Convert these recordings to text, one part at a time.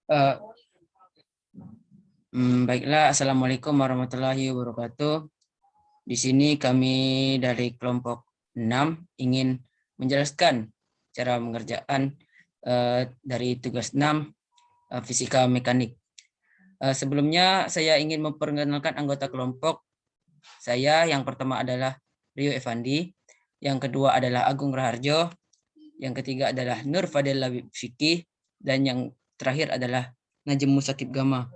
Eh, Baiklah, Assalamualaikum warahmatullahi wabarakatuh. Di sini kami dari kelompok 6 ingin menjelaskan cara mengerjakan dari tugas 6 fisika mekanik. Sebelumnya saya ingin memperkenalkan anggota kelompok. Saya yang pertama adalah Rio Evandi, yang kedua adalah Agung Raharjo, yang ketiga adalah Nur Fadel Labib Fikih, dan yang terakhir adalah Najem Musakib Gama.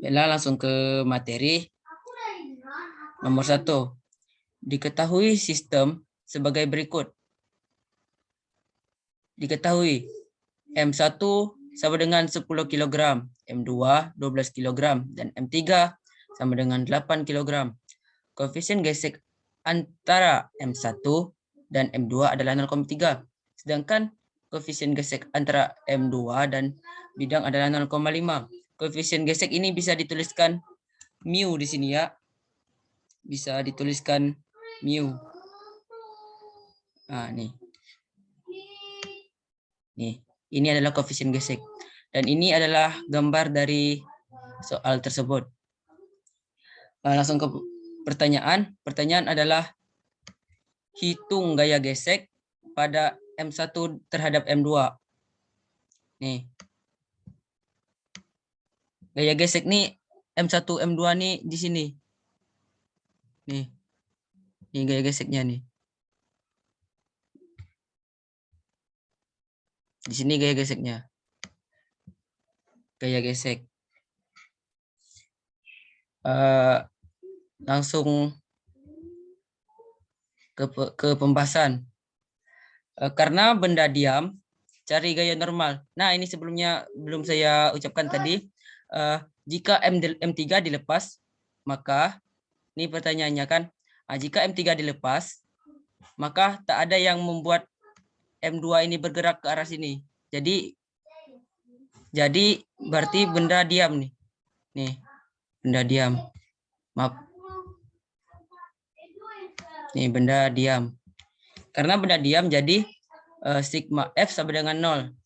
Baiklah, langsung ke materi. Nomor 1. Diketahui sistem sebagai berikut. Diketahui M1 sama dengan 10 kg, M2 12 kg, dan M3 sama dengan 8 kg. Koefisien gesek antara M1 dan M2 adalah 0,3. Sedangkan koefisien gesek antara M2 dan bidang adalah 0,5. Koefisien gesek ini bisa dituliskan mu di sini ya. Bisa dituliskan mu. Nah, nih. Ini adalah koefisien gesek. Dan ini adalah gambar dari soal tersebut. Langsung ke pertanyaan. Pertanyaan adalah hitung gaya gesek pada M1 terhadap M2. Nih. Gaya gesek nih M1 M2 nih di sini. Nih. Ini gaya geseknya nih. Di sini gaya geseknya. Gaya gesek. Langsung ke pembahasan. Karena benda diam, cari gaya normal. Nah, ini sebelumnya belum saya ucapkan tadi. Jika M3 dilepas, maka ini pertanyaannya kan, jika M3 dilepas, maka tak ada yang membuat M2 ini bergerak ke arah sini. Jadi berarti benda diam nih. Nih, benda diam. Maaf. Nih, benda diam. Karena benda diam, jadi sigma F sama dengan 0.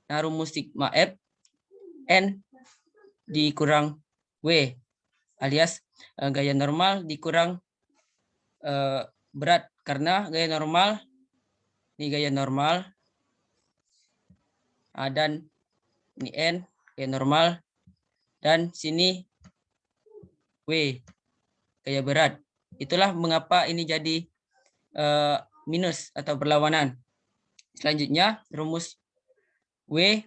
Nah, rumus sigma F, N dikurang W, alias gaya normal dikurang berat. Karena gaya normal, ini gaya normal, dan ini N, gaya normal, dan sini W, gaya berat. Itulah mengapa ini jadi minus atau berlawanan. Selanjutnya, rumus W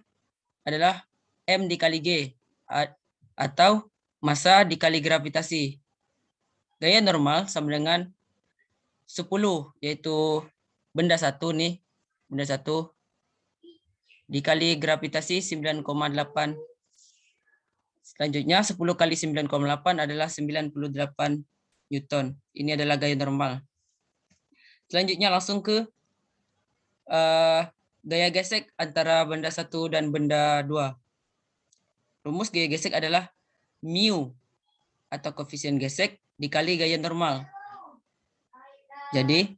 adalah M dikali G, atau massa dikali gravitasi. Gaya normal sama dengan 10, yaitu benda satu nih, benda satu dikali gravitasi 9,8. Selanjutnya 10 kali 9,8 adalah 98 Newton. Ini adalah gaya normal. Selanjutnya langsung ke gaya gesek antara benda satu dan benda dua. Rumus gaya gesek adalah mu atau koefisien gesek dikali gaya normal. Jadi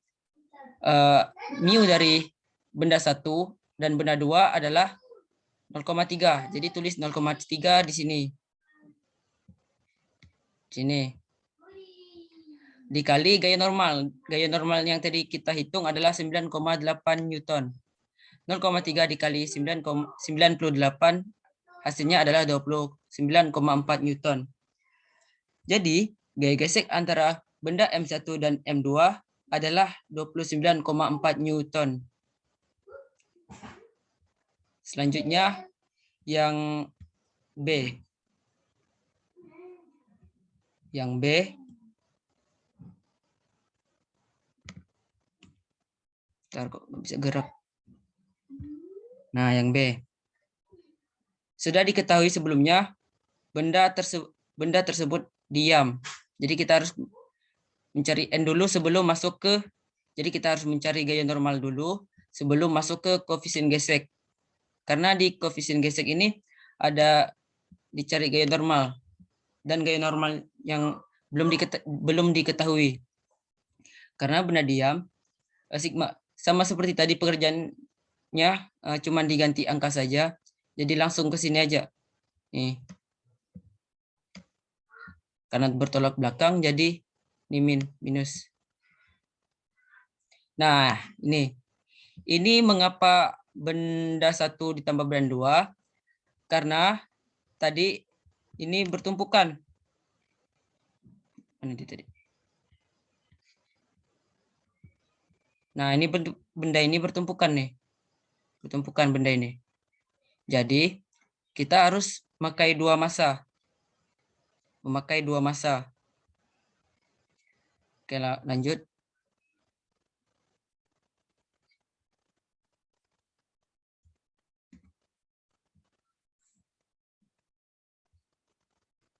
mu dari benda satu dan benda dua adalah 0,3. Jadi tulis 0,3 di sini. Sini. Dikali gaya normal. Gaya normal yang tadi kita hitung adalah 9,8 Newton. 0,3 dikali 98 hasilnya adalah 29,4 Newton. Jadi, gaya gesek antara benda M1 dan M2 adalah 29,4 Newton. Selanjutnya, yang B. Yang B. Bentar, kok nggak bisa gerak. Nah, yang B. Sudah diketahui sebelumnya, benda tersebut diam. Jadi kita harus mencari N dulu sebelum masuk ke, jadi kita harus mencari gaya normal dulu sebelum masuk ke koefisien gesek. Karena di koefisien gesek ini ada dicari gaya normal dan gaya normal yang belum diketahui. Karena benda diam, sigma sama seperti tadi pekerjaannya cuma diganti angka saja. Jadi langsung ke sini aja. Nih. Karena bertolak belakang jadi ini minus. Nah, ini mengapa benda 1 ditambah benda 2? Karena tadi ini bertumpukan. Mana dia tadi? Nah, ini benda ini bertumpukan nih. Bertumpukan benda ini. Jadi, kita harus memakai 2 massa. Memakai 2 massa. Oke, lanjut.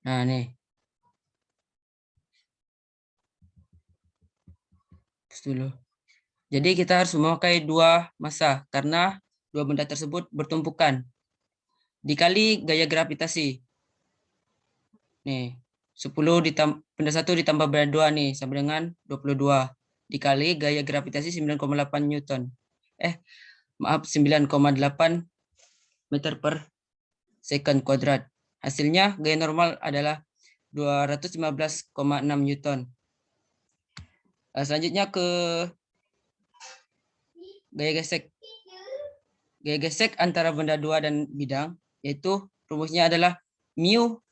Nah, nih. Terus dulu. Jadi kita harus memakai 2 massa karena 2 benda tersebut bertumpukan. Dikali gaya gravitasi. Nih, 10 benda 1 ditambah benda 2 nih sama dengan 22 dikali gaya gravitasi 9,8 Newton. Maaf 9,8 meter per second kuadrat. Hasilnya gaya normal adalah 215,6 Newton. Selanjutnya ke gaya gesek. Gaya gesek antara benda 2 dan bidang, yaitu rumusnya adalah mu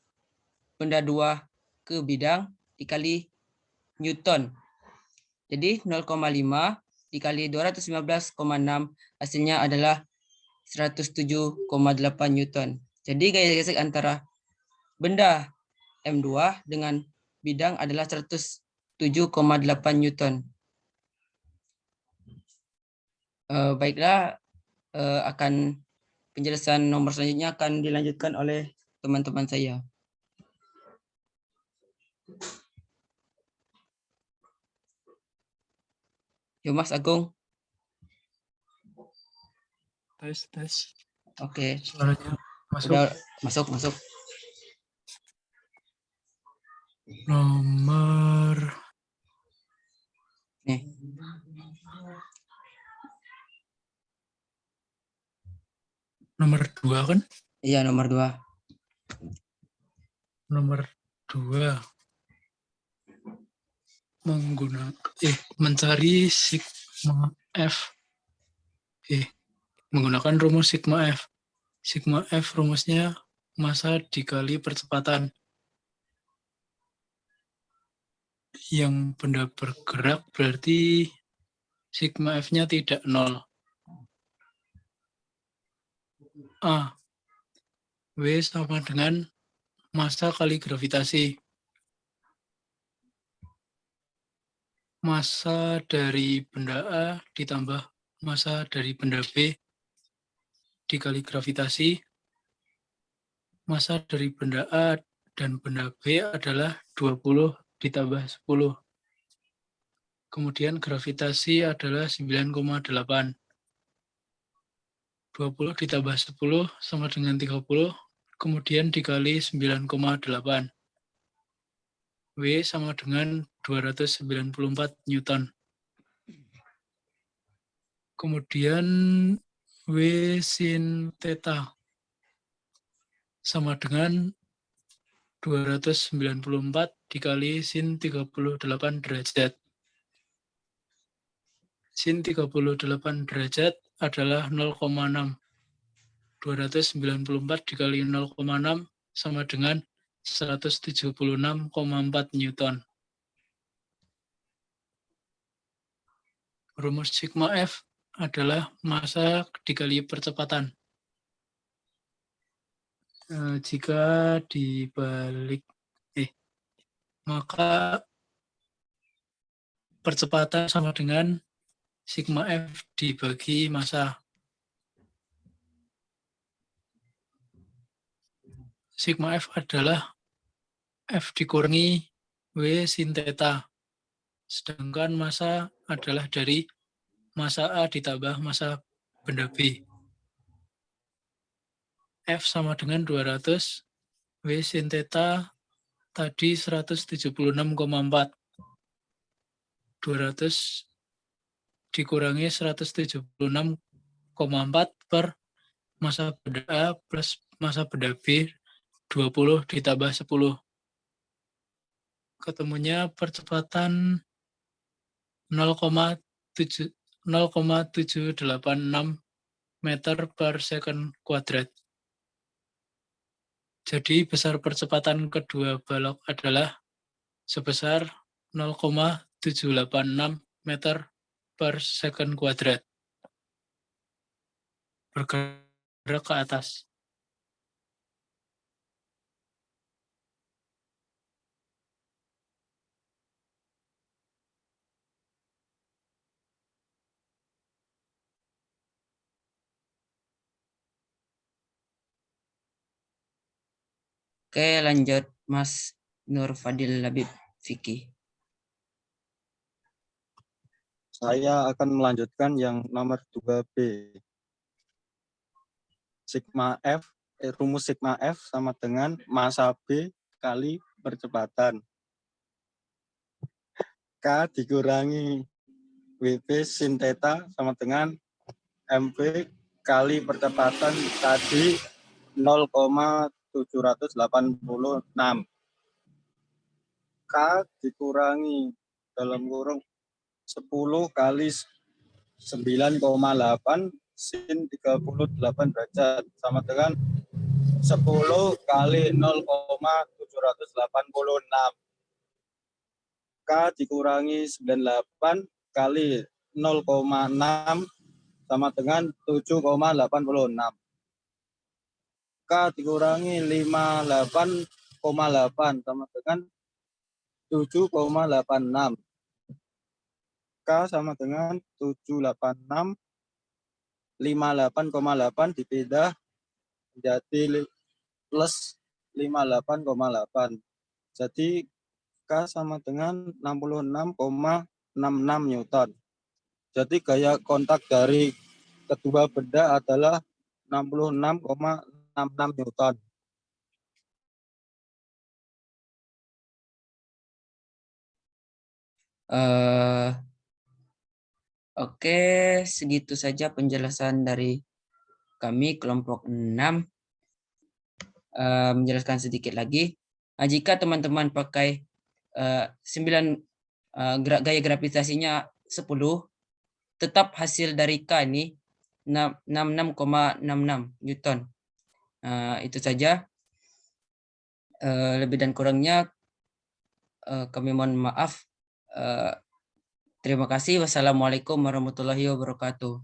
benda 2 ke bidang dikali Newton. Jadi 0,5 dikali 215,6 hasilnya adalah 107,8 Newton. Jadi gaya gesek antara benda M2 dengan bidang adalah 107,8 Newton. Baiklah, akan penjelasan nomor selanjutnya akan dilanjutkan oleh teman-teman saya. Yo Mas Agung. Tes. Oke. Suaranya masuk. Udah masuk. Nomor nih. Nomor 2 kan? Iya, nomor 2. Nomor 2 mencari sigma F. Menggunakan rumus sigma F. Sigma F rumusnya massa dikali percepatan. Yang benda bergerak berarti sigma F-nya tidak 0. A. W sama dengan massa kali gravitasi. Massa dari benda A ditambah massa dari benda B dikali gravitasi. Massa dari benda A dan benda B adalah 20 ditambah 10. Kemudian gravitasi adalah 9,8. 20 ditambah 10 sama dengan 30, kemudian dikali 9,8. W sama dengan 294 Newton. Kemudian W sin theta sama dengan 294 dikali sin 38 derajat. Sin 38 derajat adalah 0,6. 294 dikali 0,6 sama dengan 176,4 Newton. Rumus sigma F adalah massa dikali percepatan. Jika dibalik, maka percepatan sama dengan sigma F dibagi massa. Sigma F adalah F dikurangi W sin theta. Sedangkan massa adalah dari massa A ditambah massa benda B. F sama dengan 200, W sin theta tadi 176,4. 200 dikurangi 176,4 per massa benda A plus massa benda B 20 ditambah 10. Ketemunya percepatan 0,786 meter per second kuadrat. Jadi besar percepatan kedua balok adalah sebesar 0,786 meter per second kuadrat. Bergerak ke atas. Oke, lanjut Mas Nur Fadil Labib Fikih. Saya akan melanjutkan yang nomor 2B. Rumus sigma F sama dengan massa B kali percepatan. K dikurangi WB sin theta sama dengan MV kali percepatan tadi 0,786. K dikurangi dalam kurung 10 kali 9,8 sin 38 derajat sama dengan 10 kali 0,786. K dikurangi 98 kali 0,6 sama dengan 7,86. K dikurangi 58,8 sama dengan 7,86. K sama dengan 786, 58,8 dipindah menjadi plus 58,8. Jadi K sama dengan 66,66 Newton. Jadi gaya kontak dari kedua benda adalah 66,66 Newton. Oke, segitu saja penjelasan dari kami kelompok 6. Menjelaskan sedikit lagi. Jika teman-teman pakai 9 gaya gravitasinya 10, tetap hasil dari K ini 66,66 Newton. Itu saja. Lebih dan kurangnya kami mohon maaf. Terima kasih. Wassalamualaikum warahmatullahi wabarakatuh.